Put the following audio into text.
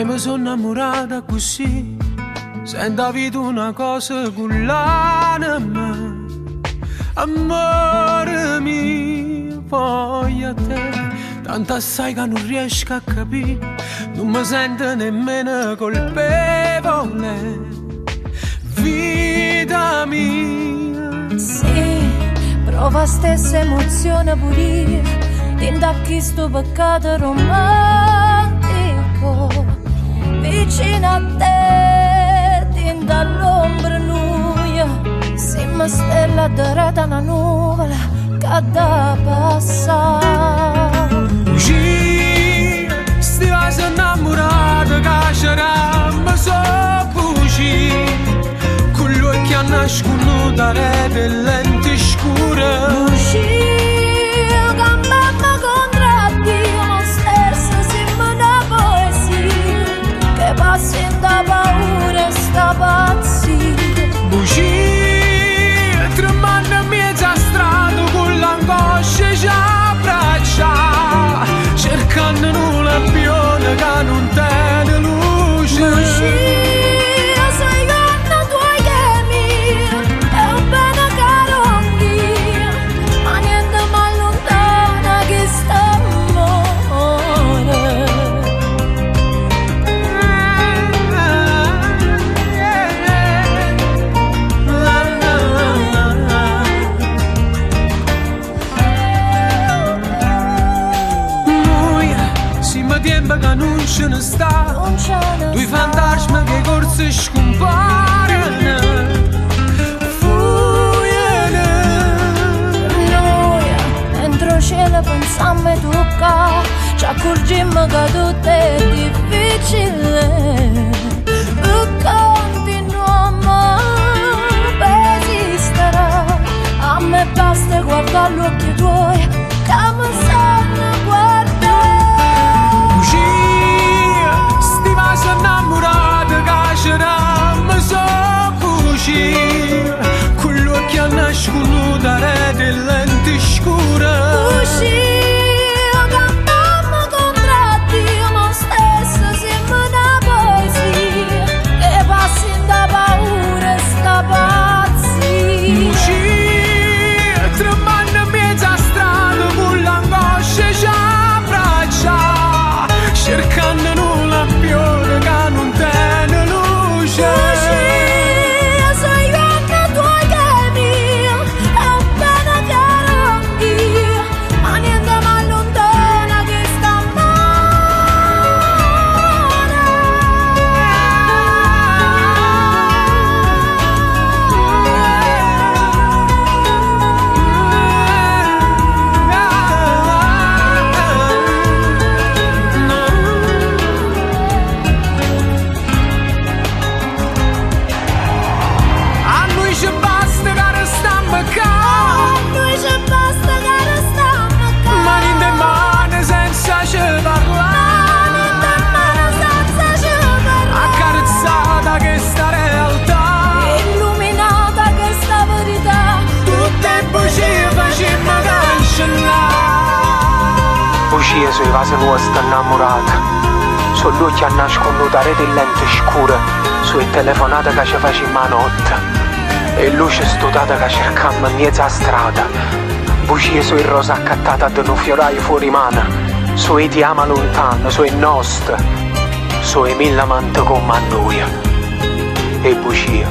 mi sono innamorata così, senza avuto una cosa con l'anima. Amore mio, voglio a te, tanto assai che non riesco a capire, non mi sento nemmeno colpevole. Vita mia, sì, prova stessa emozione pure io, t'indacchi sto peccato romantico. Vicino a te, tinda l'ombra nuia, siamo stella dorata una nuvola che da passare. bugia, stia innamorata che c'era, ma so bugia, con gli occhi a nascono da rete lenti scure. Bugia, campamma contraddio, ma stessa siamo una poesia, che passi in da paura e sta pazzia. Bugia, tremando in mezzo a strada con l'angoscia ci abbraccia, cercando un lampione che non tiene luce. Bugia, sei gonna tua che mia, è un bene caro anch'io, ma niente mai lontana che sta amore. Tempo che non ce ne sta, Non ce ne due sta. fantasmi che corse scompaiono. Fuoiono. Noi entro cielo pensammo e tocca, ci accorgemmo che tutto è difficile, e continuiamo per esistere. A me basta guardare gli occhi tuoi che mi sanno guardare. Stiva innamorata che c'era, ma so bugia, con gli occhi a nascono da rete lenti scure. Bugia, cantammo contraddio, ma stessa siamo una poesia, che passi in da paura e sta pazzia. Bugia, tremando in mezzo a strada con l'angoscia ci abbraccia, cercando un lampione che non tiene luce. Bugia, sei gonna tua che mia, è un bene caro anch'io, ma niente mai lontana che sta A noi ci basta che restiamo qua, a noi ci basta che restiamo qua. mani in mano senza ci parlare, accarezzata che sta realtà, Illuminata questa verità, tutte bugie facemmo cancellare. Bugie sui vasi nostri innamorati, sugli occhi a nascono da rete lente scure, sue telefonate che ci facemmo a notte, e luce studata che cercammo in mezzo a strada. Bugie sui rosa accattata ad un fioraio fuori mano, sui ti ama lontano, sui nostri, sui mille amanti come a noi. E bugie